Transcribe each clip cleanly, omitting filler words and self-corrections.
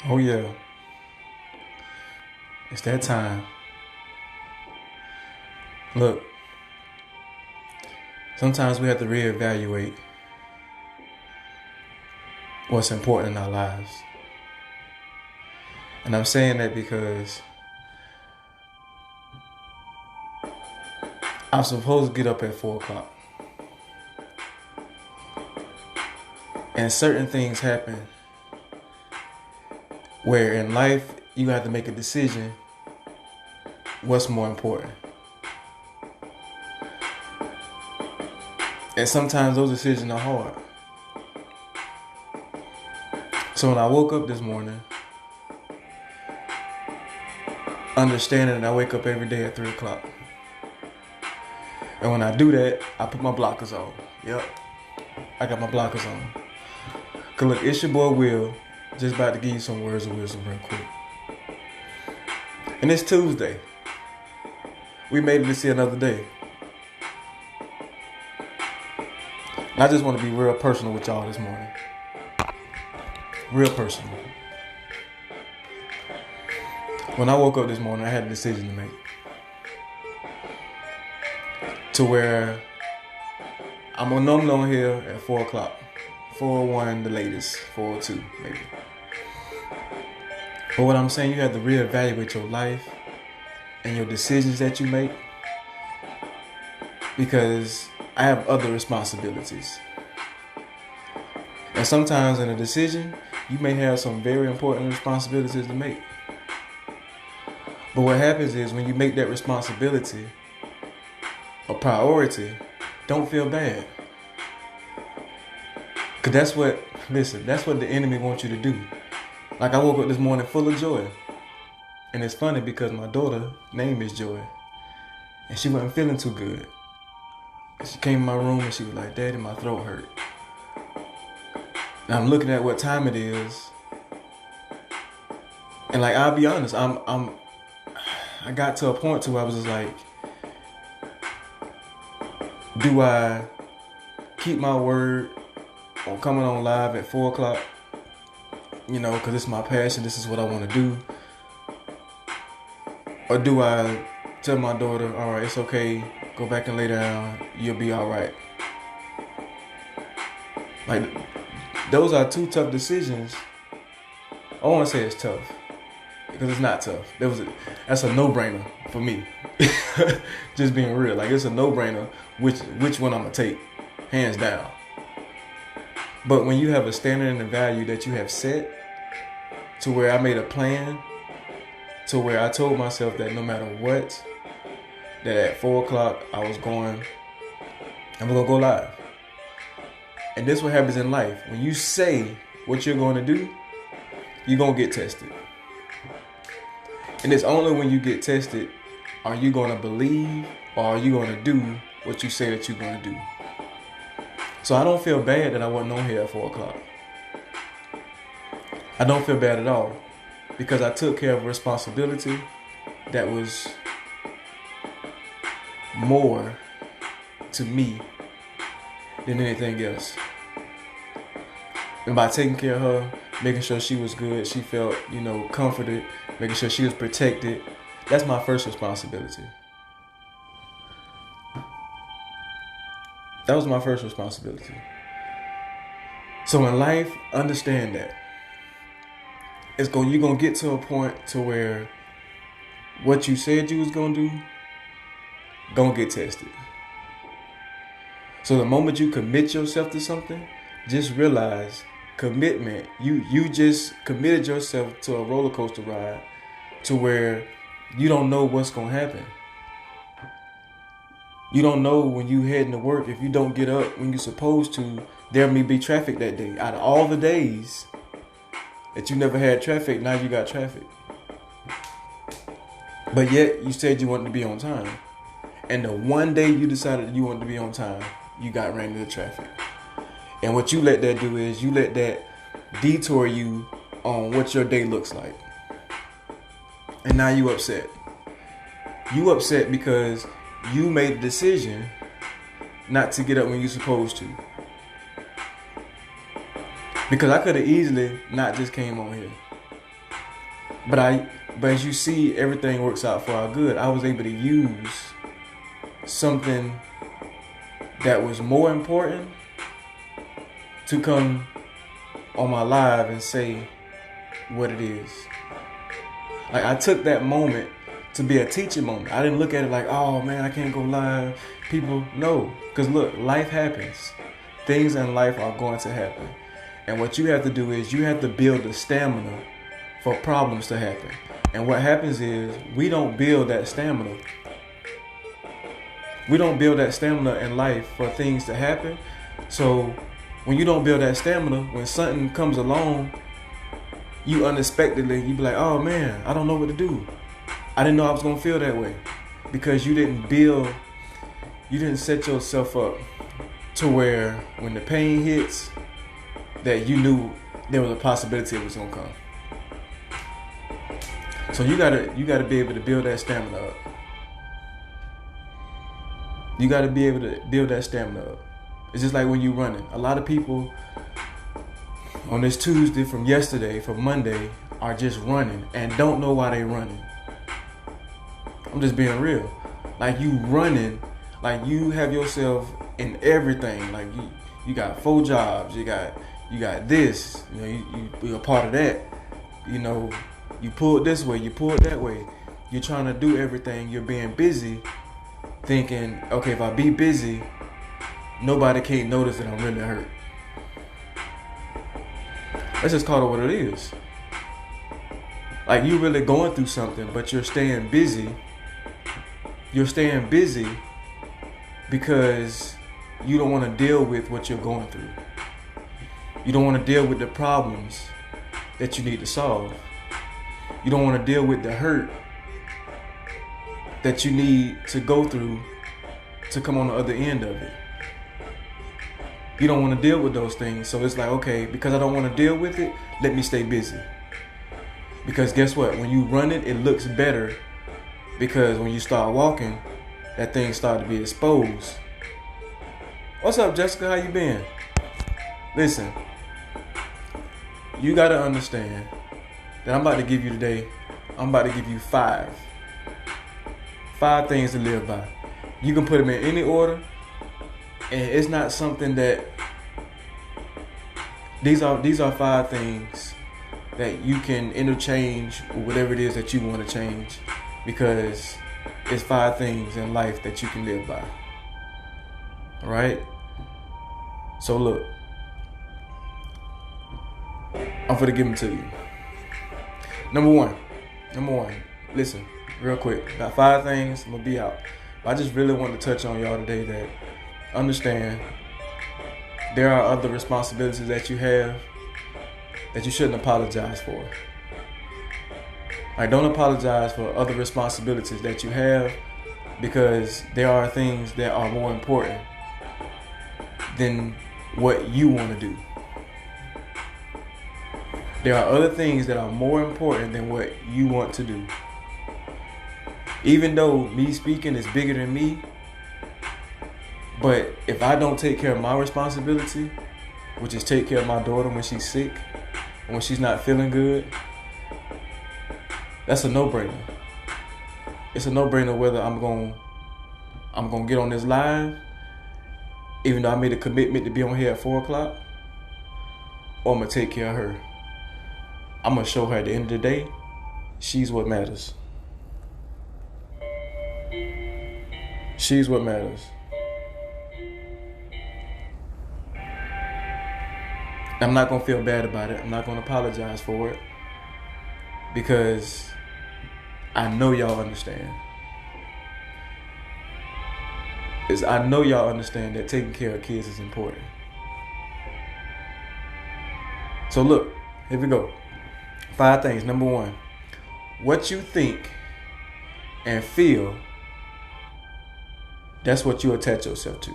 Oh yeah, it's that time. Look, sometimes we have to reevaluate what's important in our lives. And I'm saying that because I'm supposed to get up at 4 o'clock. And certain things happen where in life you have to make a decision what's more important. And sometimes those decisions are hard. So when I woke up this morning, understanding that I wake up every day at 3 o'clock. And when I do that, I put my blockers on. Yep, I got my blockers on. Cause look, it's your boy Will, just about to give you some words of wisdom real quick. And it's Tuesday. We made it to see another day. And I just want to be real personal with y'all this morning. Real personal. When I woke up this morning, I had a decision to make. To where I'm normally on here at 4 o'clock. 4:01 the latest, 4:02 maybe. But what I'm saying, you have to reevaluate your life and your decisions that you make, because I have other responsibilities. And sometimes in a decision, you may have some very important responsibilities to make. But what happens is when you make that responsibility a priority, don't feel bad. Cause that's what the enemy wants you to do. Like I woke up this morning full of joy. And it's funny because my daughter name is Joy. And she wasn't feeling too good. And she came in my room and she was like, "Daddy, my throat hurt." And I'm looking at what time it is. And like, I'll be honest, I got to a point to where I was just like, do I keep my word on coming on live at 4 o'clock? You know, because it's my passion. This is what I want to do. Or do I tell my daughter, all right, it's okay. Go back and lay down. You'll be all right. Like, those are two tough decisions. I want to say it's tough because it's not tough. That's a no-brainer for me. Just being real. Like, it's a no-brainer which one I'm going to take. Hands down. But when you have a standard and a value that you have set to where I made a plan, to where I told myself that no matter what, that at 4 o'clock I'm going to go live. And this is what happens in life. When you say what you're going to do, you're going to get tested. And it's only when you get tested are you going to believe or are you going to do what you say that you're going to do. So I don't feel bad that I wasn't on here at 4 o'clock. I don't feel bad at all because I took care of a responsibility that was more to me than anything else. And by taking care of her, making sure she was good, she felt, comforted, making sure she was protected, that's my first responsibility. That was my first responsibility. So in life, understand that. You're going to get to a point to where what you said you was going to do, going to get tested. So the moment you commit yourself to something, just realize commitment. You just committed yourself to a roller coaster ride to where you don't know what's going to happen. You don't know when you heading to work, if you don't get up when you're supposed to, there may be traffic that day. Out of all the days that you never had traffic, now you got traffic. But yet you said you wanted to be on time. And the one day you decided you wanted to be on time, you got ran into traffic. And what you let that do is you let that detour you on what your day looks like. And now you upset. You upset because you made a decision not to get up when you're supposed to. Because I could have easily not just came on here. But as you see, everything works out for our good. I was able to use something that was more important to come on my live and say what it is. Like, I took that moment to be a teaching moment. I didn't look at it like, oh man, I can't go live. People, no. Because look, life happens. Things in life are going to happen. And what you have to do is you have to build the stamina for problems to happen. And what happens is we don't build that stamina. We don't build that stamina in life for things to happen. So when you don't build that stamina, when something comes along, you unexpectedly, you be like, oh man, I don't know what to do. I didn't know I was going to feel that way. Because you didn't set yourself up to where when the pain hits, that you knew there was a possibility it was going to come. So you gotta be able to build that stamina up. You gotta be able to build that stamina up. It's just like when you're running. A lot of people on this Tuesday from yesterday, from Monday, are just running and don't know why they running. I'm just being real. Like, you running, like you have yourself in everything. Like you got 4 jobs, you got this, you know, you're a part of that. You know, you pull it this way, you pull it that way. You're trying to do everything. You're being busy, thinking, okay, if I be busy, nobody can't notice that I'm really hurt. Let's just call it what it is. Like, you really going through something, but you're staying busy. You're staying busy because you don't want to deal with what you're going through. You don't want to deal with the problems that you need to solve. You don't want to deal with the hurt that you need to go through to come on the other end of it. You don't want to deal with those things. So it's like, okay, because I don't want to deal with it, let me stay busy. Because guess what? When you run it looks better. Because when you start walking, that thing starts to be exposed. What's up, Jessica? How you been? Listen, you got to understand that I'm about to give you today, I'm about to give you 5 things to live by. You can put them in any order, and it's not something that, these are 5 things that you can interchange with whatever it is that you want to change, because it's 5 things in life that you can live by. All right? So look, I'm going to give them to you. Number one, listen, real quick. Got 5 things, I'm going to be out. But I just really want to touch on y'all today that understand there are other responsibilities that you have that you shouldn't apologize for. Like, don't apologize for other responsibilities that you have, because there are things that are more important than what you want to do. There are other things that are more important than what you want to do. Even though me speaking is bigger than me, but if I don't take care of my responsibility, which is take care of my daughter when she's sick, when she's not feeling good, that's a no-brainer. It's a no-brainer whether I'm gonna get on this live, even though I made a commitment to be on here at 4 o'clock, or I'm gonna take care of her. I'm gonna show her at the end of the day, she's what matters. She's what matters. I'm not gonna feel bad about it. I'm not gonna apologize for it, because I know y'all understand. I know y'all understand that taking care of kids is important. So look, here we go. 5 things. Number 1, what you think and feel, that's what you attach yourself to.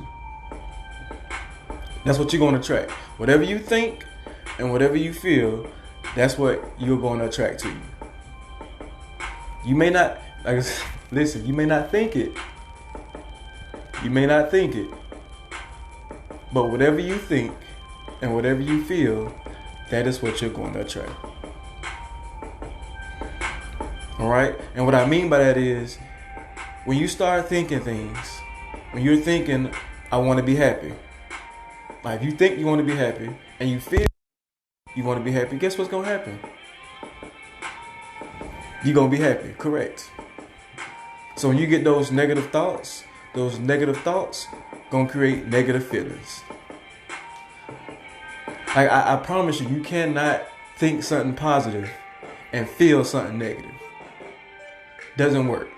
That's what you're going to attract. Whatever you think and whatever you feel, that's what you're going to attract to you. You may not, listen, you may not think it. You may not think it. But whatever you think and whatever you feel, that is what you're going to attract. All right. And what I mean by that is when you start thinking things, when you're thinking, I want to be happy. Like if you think you want to be happy and you feel you want to be happy, guess what's going to happen? You're going to be happy. Correct. So when you get those negative thoughts going to create negative feelings. I promise you, you cannot think something positive and feel something negative. Doesn't work.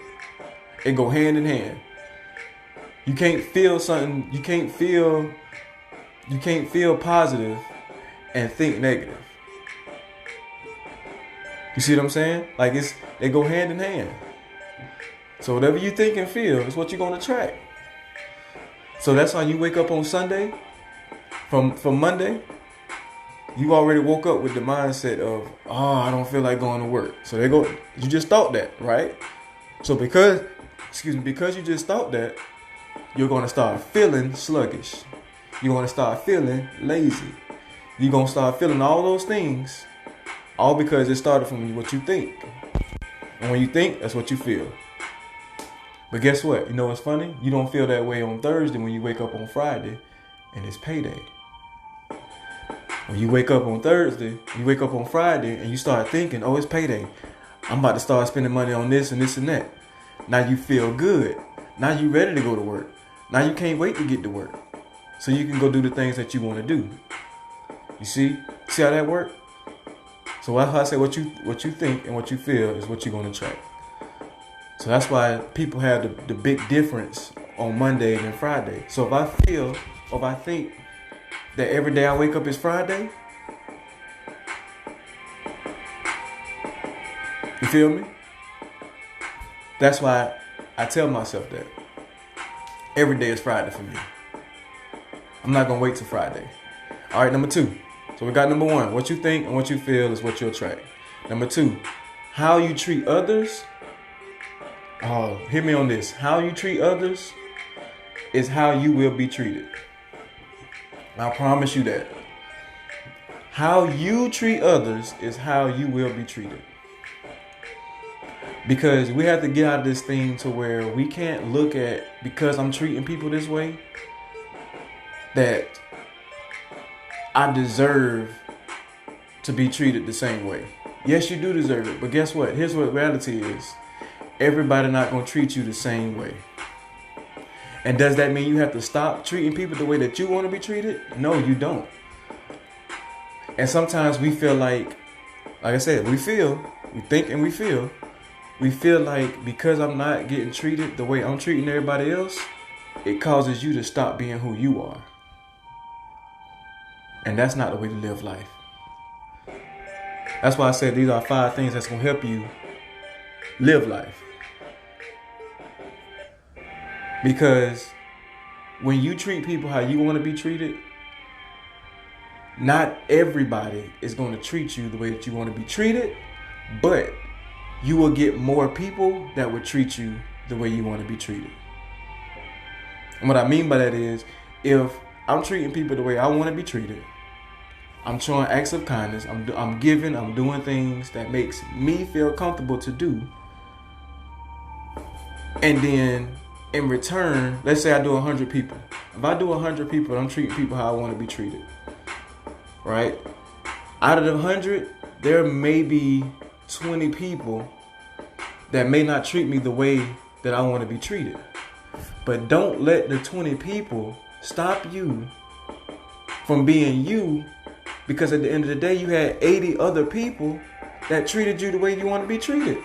It go hand in hand. You can't feel something, you can't feel positive and think negative. You see what I'm saying? Like they go hand in hand. So whatever you think and feel is what you're gonna attract. So that's why you wake up on Sunday, from Monday, you already woke up with the mindset of, oh, I don't feel like going to work. So you just thought that, right? So because you just thought that, you're going to start feeling sluggish. You're going to start feeling lazy. You're going to start feeling all those things, all because it started from what you think. And when you think, that's what you feel. But guess what? You know what's funny? You don't feel that way on Thursday when you wake up on Friday and it's payday. When you wake up on Thursday, you wake up on Friday and you start thinking, oh, it's payday. I'm about to start spending money on this and this and that. Now you feel good. Now you ready to go to work. Now you can't wait to get to work. So you can go do the things that you want to do. You see how that works? So that's how I say what you think and what you feel is what you're going to attract. So that's why people have the big difference on Monday and Friday. So if I feel or if I think that every day I wake up is Friday, you feel me? That's why I tell myself that every day is Friday for me. I'm not gonna wait till Friday. All right, number 2. So we got number 1. What you think and what you feel is what you attract. Number 2, how you treat others. Oh, hear me on this. How you treat others is how you will be treated. I promise you that. How you treat others is how you will be treated. Because we have to get out of this thing to where we can't look at, because I'm treating people this way, that I deserve to be treated the same way. Yes, you do deserve it. But guess what? Here's what reality is. Everybody not going to treat you the same way. And does that mean you have to stop treating people the way that you want to be treated? No, you don't. And sometimes we feel like I said, we think and we feel like because I'm not getting treated the way I'm treating everybody else, it causes you to stop being who you are. And that's not the way to live life. That's why I said these are 5 things that's going to help you live life. Because when you treat people how you want to be treated, not everybody is going to treat you the way that you want to be treated, but you will get more people that will treat you the way you want to be treated. And what I mean by that is, if I'm treating people the way I want to be treated, I'm showing acts of kindness, I'm giving, I'm doing things that makes me feel comfortable to do. And then in return, let's say I do 100 people. If I do 100 people, I'm treating people how I want to be treated. Right? Out of the 100, there may be 20 people that may not treat me the way that I want to be treated. But don't let the 20 people stop you from being you, because at the end of the day, you had 80 other people that treated you the way you want to be treated.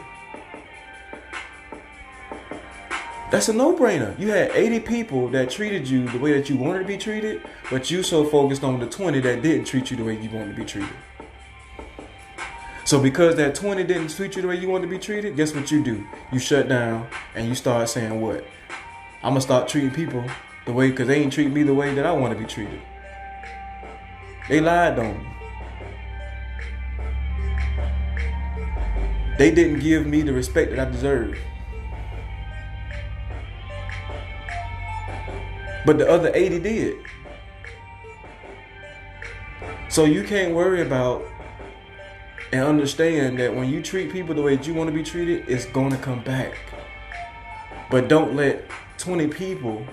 That's a no-brainer. You had 80 people that treated you the way that you wanted to be treated, but you so focused on the 20 that didn't treat you the way you wanted to be treated. So because that 20 didn't treat you the way you wanted to be treated, guess what you do? You shut down and you start saying what? I'm going to start treating people the way, because they ain't treat me the way that I want to be treated. They lied on me. They didn't give me the respect that I deserve. But the other 80 did. So you can't worry about And understand that when you treat people the way that you want to be treated, it's going to come back. But don't let 20 people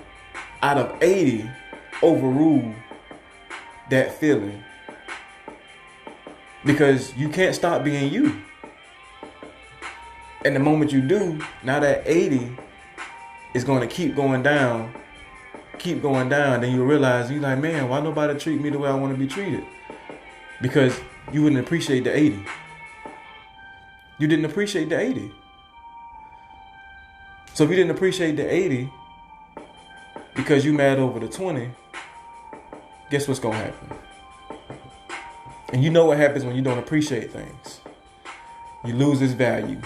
out of 80 overrule that feeling. Because you can't stop being you. And the moment you do, now that 80 is going to keep going down, then you realize, you're like, man, why nobody treat me the way I want to be treated? Because you wouldn't appreciate the 80. You didn't appreciate the 80. So if you didn't appreciate the 80 because you mad over the 20, guess what's going to happen? And you know what happens when you don't appreciate things. You lose its value.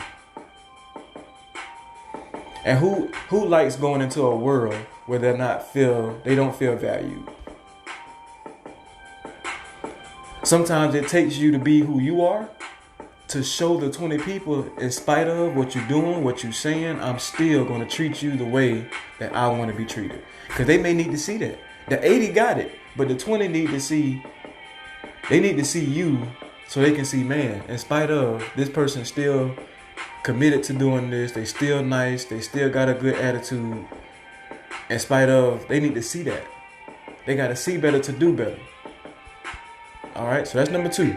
And who likes going into a world where they don't feel valued? Sometimes it takes you to be who you are, to show the 20 people, in spite of what you're doing, what you're saying, I'm still going to treat you the way that I want to be treated. Because they may need to see that. The 80 got it, but the 20 need to see you so they can see, man, in spite of this person still committed to doing this, they still nice, they still got a good attitude. In spite of, they need to see that. They got to see better to do better. All right, so that's number 2.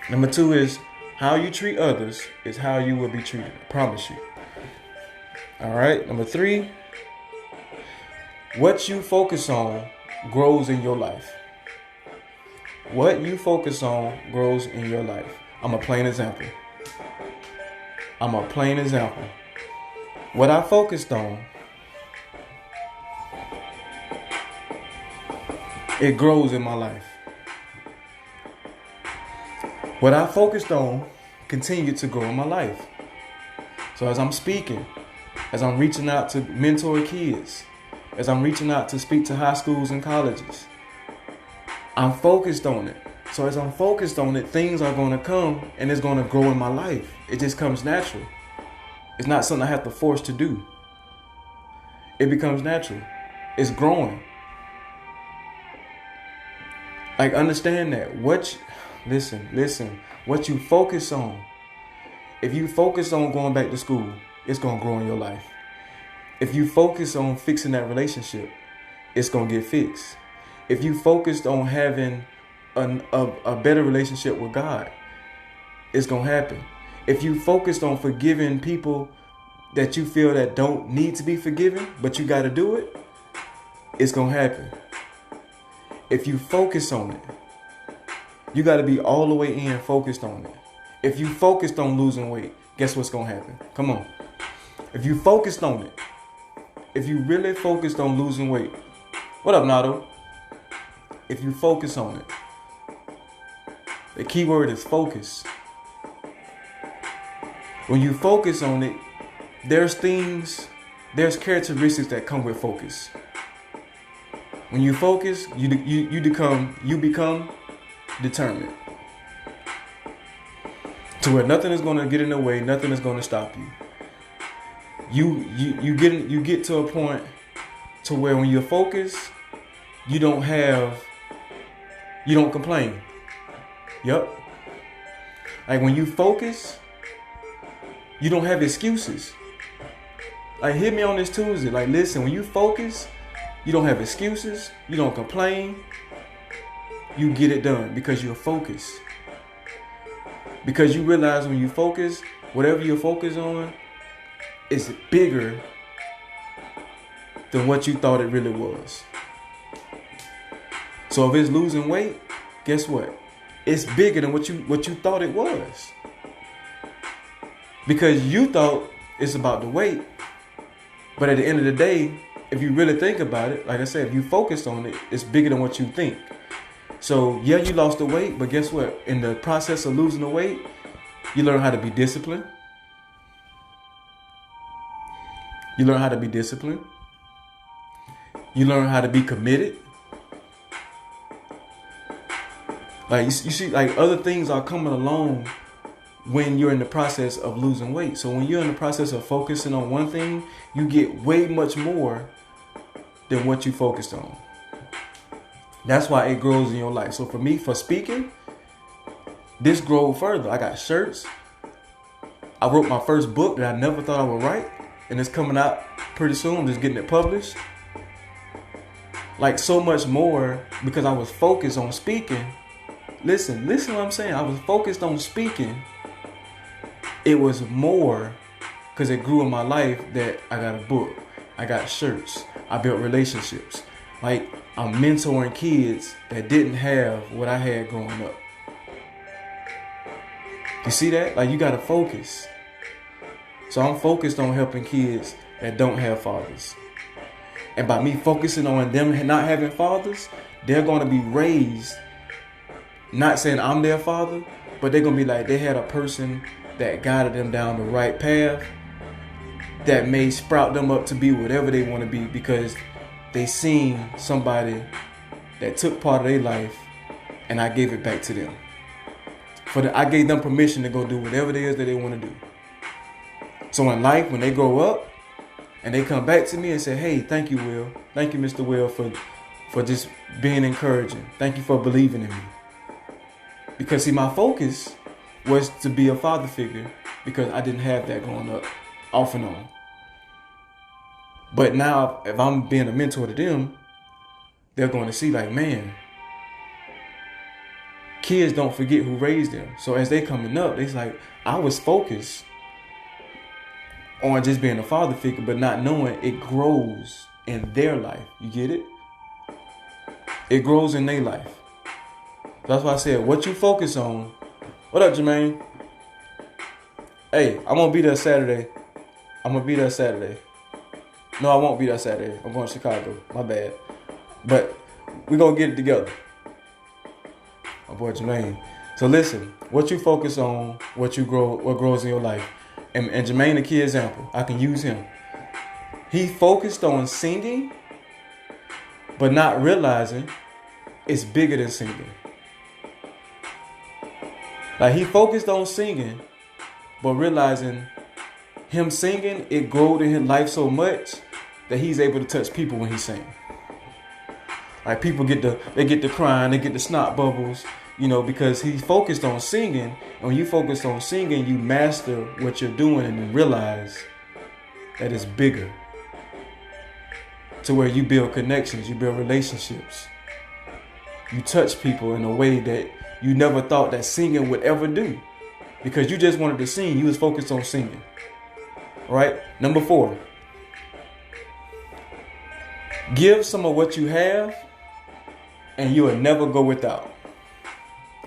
Number 2 is how you treat others is how you will be treated. I promise you. All right, number 3, what you focus on grows in your life. What you focus on grows in your life. I'm a plain example. What I focused on, it grows in my life. What I focused on continued to grow in my life. So as I'm speaking, as I'm reaching out to mentor kids, as I'm reaching out to speak to high schools and colleges, I'm focused on it. So as I'm focused on it, things are going to come and it's going to grow in my life. It just comes natural. It's not something I have to force to do. It becomes natural. It's growing. Like, understand that. Listen. What you focus on. If you focus on going back to school, it's going to grow in your life. If you focus on fixing that relationship, it's going to get fixed. If you focused on having a better relationship with God, it's going to happen. If you focused on forgiving people that you feel that don't need to be forgiven, but you got to do it, it's going to happen. If you focus on it, you got to be all the way in focused on it. If you focused on losing weight, guess what's going to happen? Come on. If you focused on it, if you really focused on losing weight, what up, Nato? If you focus on it, the key word is focus. When you focus on it, there's characteristics that come with focus. When you focus, you become determined. To where nothing is going to get in the way, nothing is going to stop you. You get to a point to where when you're focused, you don't complain. Yep. Like when you focus, you don't have excuses. Like, hit me on this Tuesday. Like, listen, when you focus, you don't have excuses. You don't complain. You get it done because you're focused. Because you realize when you focus, whatever you're focused on is bigger than what you thought it really was. So if it's losing weight, guess what? It's bigger than what you thought it was. Because you thought it's about the weight. But at the end of the day, if you really think about it, like I said, if you focus on it, it's bigger than what you think. So yeah, you lost the weight, but guess what? In the process of losing the weight, you learn how to be disciplined. You learn how to be disciplined. You learn how to be committed. Like you see, like other things are coming along when you're in the process of losing weight. So when you're in the process of focusing on one thing, you get way much more than what you focused on. That's why it grows in your life. So for me, for speaking, this grew further. I got shirts. I wrote my first book that I never thought I would write, and it's coming out pretty soon. I'm just getting it published. Like so much more because I was focused on speaking. Listen what I'm saying. I was focused on speaking. It was more because it grew in my life that I got a book. I got shirts. I built relationships. Like I'm mentoring kids that didn't have what I had growing up. You see that? Like you gotta focus. So I'm focused on helping kids that don't have fathers. And by me focusing on them not having fathers, they're gonna be raised, not saying I'm their father, but they're gonna be like they had a person that guided them down the right path that may sprout them up to be whatever they want to be because they seen somebody that took part of their life and I gave it back to them. I gave them permission to go do whatever it is that they want to do. So in life, when they grow up and they come back to me and say, hey, thank you, Will. Thank you, Mr. Will, for just being encouraging. Thank you for believing in me. Because see, my focus was to be a father figure because I didn't have that growing up, off and on. But now, if I'm being a mentor to them, they're going to see like, man, kids don't forget who raised them. So as they coming up, it's like, I was focused on just being a father figure, but not knowing it grows in their life. You get it? It grows in their life. That's why I said, what you focus on. What up, Jermaine? Hey, I'm going to be there Saturday. No, I won't be there Saturday. I'm going to Chicago. My bad. But we're going to get it together. My boy Jermaine. So listen, what you focus on, what grows in your life. And Jermaine, a key example. I can use him. He focused on singing, but not realizing it's bigger than singing. Like he focused on singing, but realizing him singing, it growed in his life so much that he's able to touch people when he sings. Like people get the crying, they get the snot bubbles, because he focused on singing. And when you focus on singing, you master what you're doing and then realize that it's bigger. To where you build connections, you build relationships. You touch people in a way that you never thought that singing would ever do. Because you just wanted to sing, you was focused on singing. All right? Number 4. Give some of what you have and you will never go without.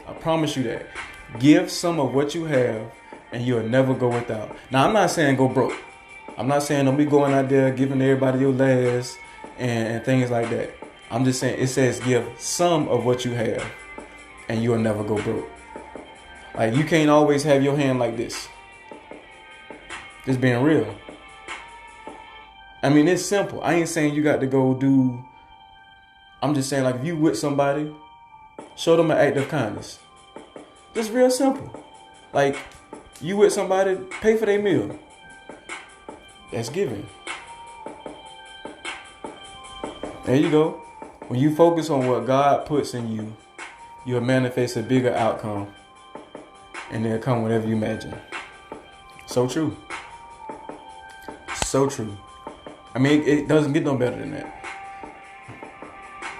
I promise you that. Give some of what you have and you'll never go without. Now, I'm not saying go broke. I'm not saying don't be going out there giving everybody your last and things like that. I'm just saying it says give some of what you have and you'll never go broke. Like you can't always have your hand like this. Just being real. I mean, it's simple. I ain't saying you got to go do. I'm just saying, like, if you with somebody, show them an act of kindness. Just real simple. Like, you with somebody, pay for their meal. That's giving. There you go. When you focus on what God puts in you, you'll manifest a bigger outcome. And they'll come whatever you imagine. So true. So true. I mean, it doesn't get no better than that.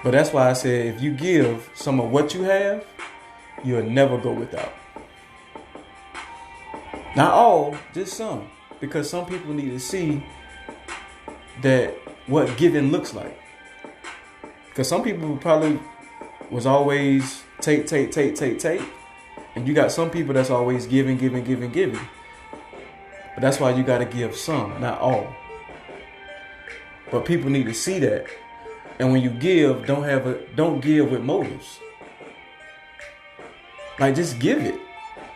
But that's why I said, if you give some of what you have, you'll never go without. Not all, just some. Because some people need to see that what giving looks like. Because some people probably was always take. And you got some people that's always giving. But that's why you got to give some, not all. But people need to see that. And when you give, don't give with motives. Like just give it.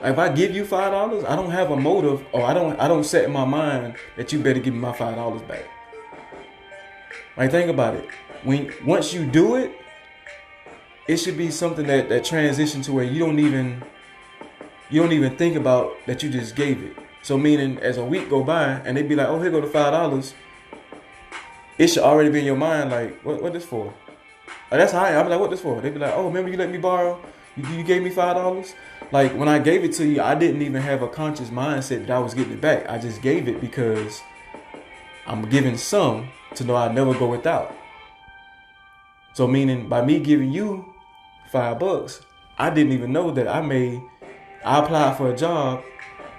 Like if I give you $5, I don't have a motive, or I don't set in my mind that you better give me my $5 back. Like think about it. Once you do it, it should be something that transitions to where you don't even think about that you just gave it. So meaning as a week go by and they be like, oh, here go the $5. It should already be in your mind like, what this for? Like, that's how I'm like, what this for? They be like, oh, remember you let me borrow? You gave me $5? Like when I gave it to you, I didn't even have a conscious mindset that I was getting it back. I just gave it because I'm giving some to know I never go without. So meaning by me giving you $5, I didn't even know that I applied for a job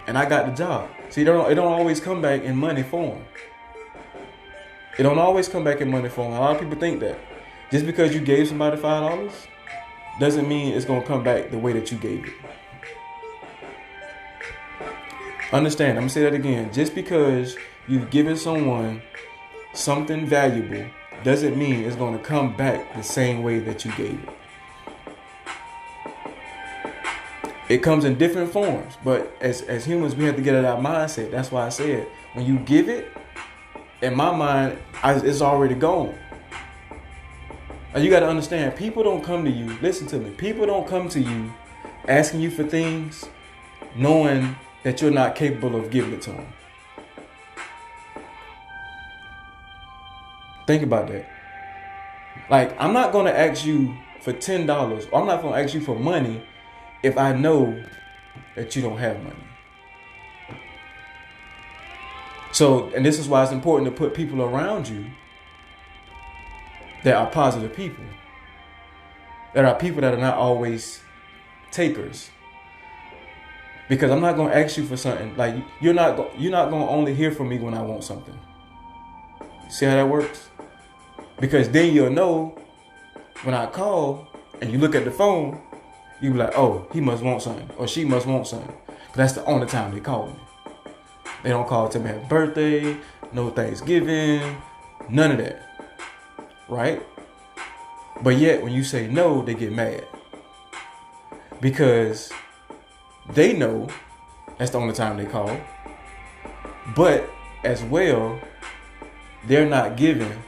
and I got the job. See, it don't always come back in money form. It don't always come back in money form. A lot of people think that just because you gave somebody $5 doesn't mean it's gonna come back the way that you gave it. Understand, I'm gonna say that again. Just because you've given someone something valuable doesn't mean it's gonna come back the same way that you gave it. It comes in different forms, but as humans, we have to get out of our mindset. That's why I said, when you give it, in my mind, it's already gone. And you got to understand, people don't come to you, listen to me, people don't come to you asking you for things knowing that you're not capable of giving it to them. Think about that. Like, I'm not going to ask you for $10, or I'm not going to ask you for money if I know that you don't have money. So, and this is why it's important to put people around you that are positive people. That are people that are not always takers. Because I'm not going to ask you for something. Like, you're not going to only hear from me when I want something. See how that works? Because then you'll know when I call and you look at the phone, you be like, oh, he must want something, or she must want something. Because that's the only time they call me. They don't call to me happy birthday, no Thanksgiving, none of that. Right? But yet, when you say no, they get mad. Because they know that's the only time they call. But as well, they're not giving.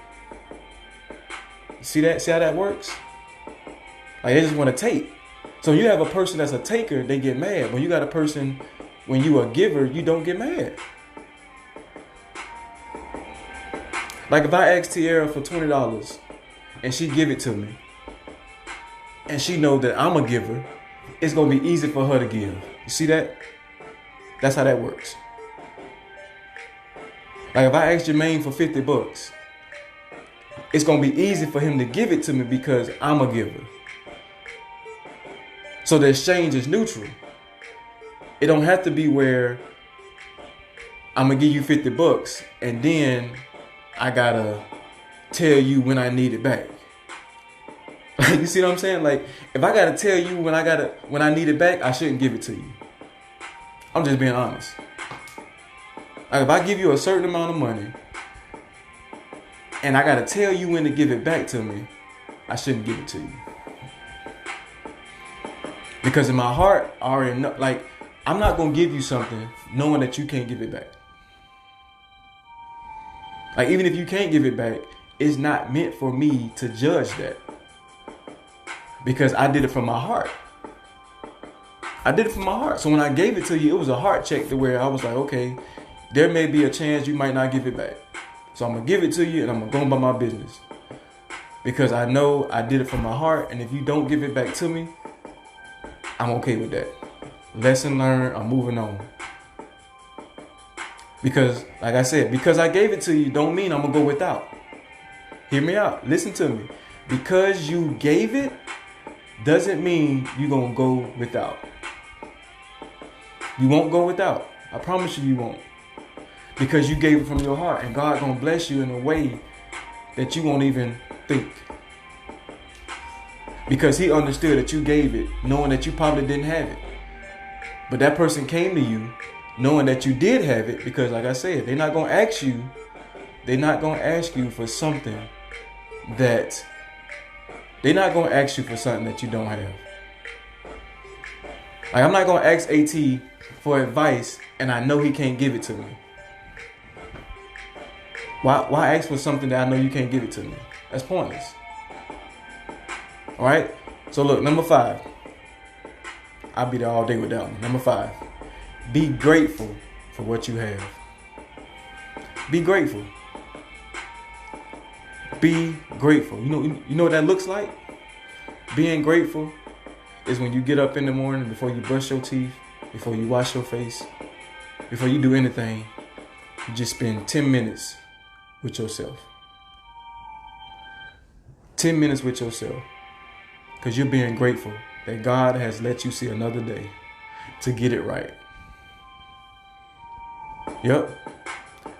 See that? See how that works? Like, they just want to take. So you have a person that's a taker, they get mad. When you got a person, when you a giver, you don't get mad. Like if I ask Tiara for $20 and she give it to me, and she know that I'm a giver, it's gonna be easy for her to give. You see that? That's how that works. Like if I ask Jermaine for $50, it's gonna be easy for him to give it to me because I'm a giver. So the exchange is neutral. It don't have to be where I'm gonna give you $50 and then I gotta tell you when I need it back. You see what I'm saying? Like if I gotta tell you when I need it back, I shouldn't give it to you. I'm just being honest. Like if I give you a certain amount of money and I gotta tell you when to give it back to me, I shouldn't give it to you. Because in my heart, I already know, like, I'm not going to give you something knowing that you can't give it back. Like, even if you can't give it back, it's not meant for me to judge that. Because I did it from my heart. I did it from my heart. So when I gave it to you, it was a heart check to where I was like, okay, there may be a chance you might not give it back. So I'm going to give it to you and I'm going to go about my business. Because I know I did it from my heart. And if you don't give it back to me, I'm okay with that. Lesson learned, I'm moving on. Because, like I said, because I gave it to you don't mean I'm going to go without. Hear me out. Listen to me. Because you gave it doesn't mean you're going to go without. You won't go without. I promise you won't. Because you gave it from your heart and God going to bless you in a way that you won't even think. Because he understood that you gave it, knowing that you probably didn't have it. But that person came to you, knowing that you did have it, because like I said, they're not going to ask you for something that, they're not going to ask you for something that you don't have. Like I'm not going to ask AT for advice and I know he can't give it to me. Why ask for something that I know you can't give it to me? That's pointless. All right. So look, number 5. I'll be there all day with that one. Number 5. Be grateful for what you have. Be grateful. Be grateful. You know what that looks like? Being grateful. is when you get up in the morning, before you brush your teeth, before you wash your face, before you do anything, you just spend 10 minutes with yourself. 10 minutes with yourself. Because you're being grateful that God has let you see another day to get it right. Yep.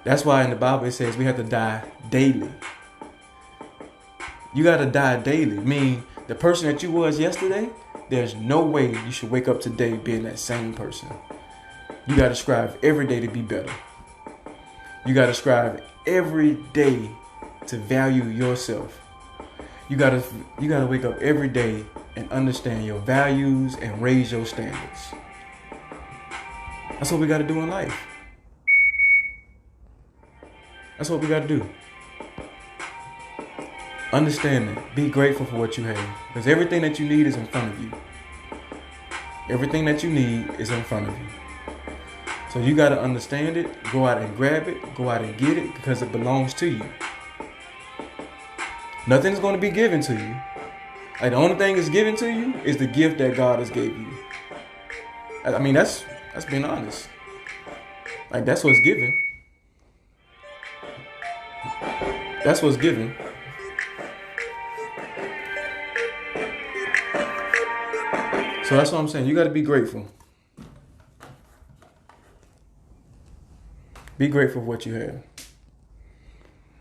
That's why in the Bible it says we have to die daily. You got to die daily. Meaning the person that you was yesterday, there's no way you should wake up today being that same person. You got to strive every day to be better. You got to strive every day to value yourself. You gotta wake up every day and understand your values and raise your standards. That's what we gotta do in life. That's what we gotta do. Understand that. Be grateful for what you have. Because everything that you need is in front of you. Everything that you need is in front of you. So you gotta understand it, go out and grab it, go out and get it, because it belongs to you. Nothing's going to be given to you. Like, the only thing that's given to you is the gift that God has gave you. I mean, that's being honest. Like, that's what's given. That's what's given. So that's what I'm saying. You got to be grateful. Be grateful for what you have.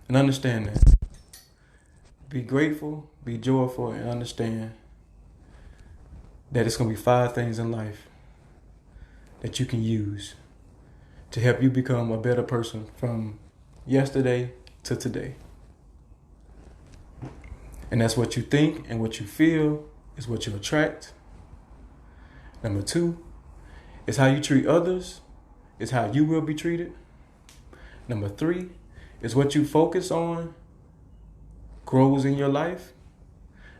And understand that. Be grateful, be joyful, and understand that it's going to be 5 things in life that you can use to help you become a better person from yesterday to today. And that's what you think and what you feel is what you attract. Number 2 is how you treat others is how you will be treated. Number 3 is what you focus on grows in your life.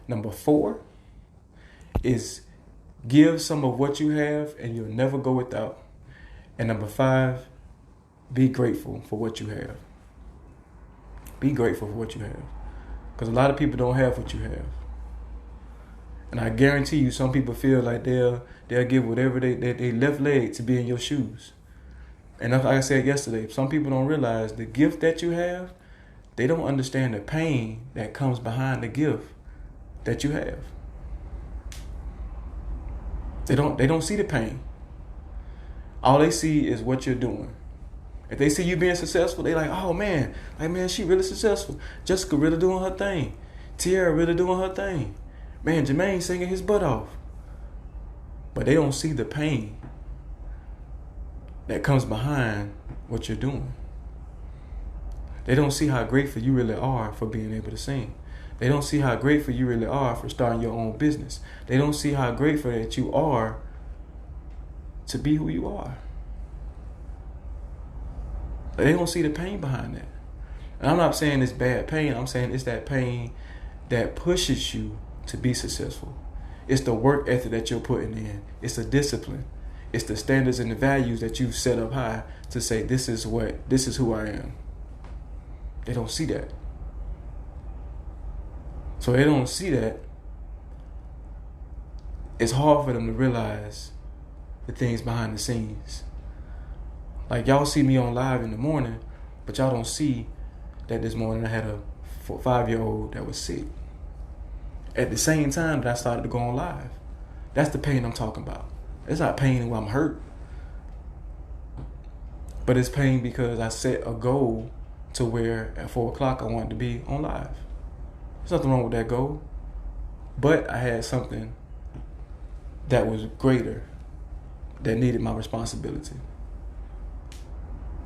Number 4 is give some of what you have and you'll never go without. And number 5, be grateful for what you have. Be grateful for what you have. Because a lot of people don't have what you have. And I guarantee you some people feel like they'll give whatever they left leg to be in your shoes. And like I said yesterday, some people don't realize the gift that you have, they don't understand the pain that comes behind the gift that you have. They don't see the pain. All they see is what you're doing. If they see you being successful, they like, oh man, she really successful. Jessica really doing her thing. Tiara really doing her thing. Man, Jermaine singing his butt off. But they don't see the pain that comes behind what you're doing. They don't see how grateful you really are for being able to sing. They don't see how grateful you really are for starting your own business. They don't see how grateful that you are to be who you are. They don't see the pain behind that. And I'm not saying it's bad pain. I'm saying it's that pain that pushes you to be successful. It's the work ethic that you're putting in. It's the discipline. It's the standards and the values that you've set up high to say, this is who I am. They don't see that. So they don't see that. It's hard for them to realize the things behind the scenes. Like, y'all see me on live in the morning, but y'all don't see that this morning I had a 5-year-old that was sick. At the same time that I started to go on live. That's the pain I'm talking about. It's not pain when I'm hurt. But it's pain because I set a goal to where at 4 o'clock I wanted to be on live. There's nothing wrong with that goal. But I had something that was greater that needed my responsibility,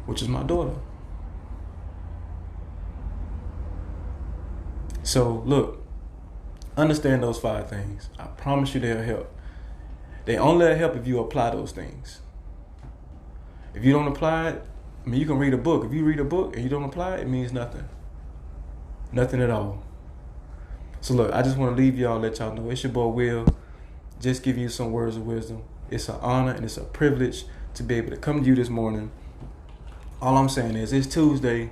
which is my daughter. So look, understand those 5 things. I promise you they'll help. They only help if you apply those things. If you don't apply it, you can read a book. If you read a book and you don't apply it, it means nothing. Nothing at all. So look, I just want to leave y'all, let y'all know it's your boy Will. Just giving you some words of wisdom. It's an honor and it's a privilege to be able to come to you this morning. All I'm saying is it's Tuesday.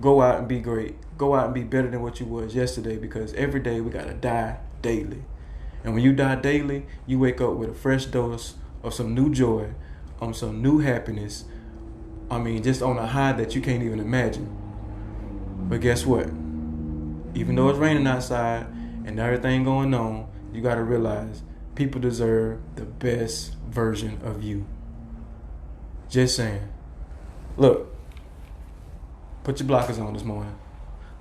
Go out and be great. Go out and be better than what you was yesterday, because every day we got to die daily. And when you die daily, you wake up with a fresh dose of some new joy, some new happiness. I mean, just on a high that you can't even imagine. But guess what? Even though it's raining outside and everything going on, you got to realize people deserve the best version of you. Just saying. Look, put your blockers on this morning.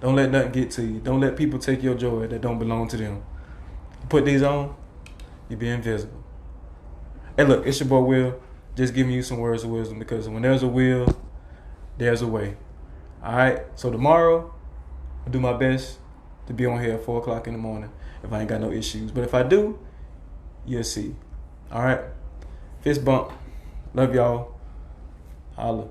Don't let nothing get to you. Don't let people take your joy that don't belong to them. You put these on, you be invisible. Hey, look, it's your boy Will. Just giving you some words of wisdom, because when there's a will, there's a way. All right? So tomorrow, I'll do my best to be on here at 4 o'clock in the morning if I ain't got no issues. But if I do, you'll see. All right? Fist bump. Love y'all. Holla.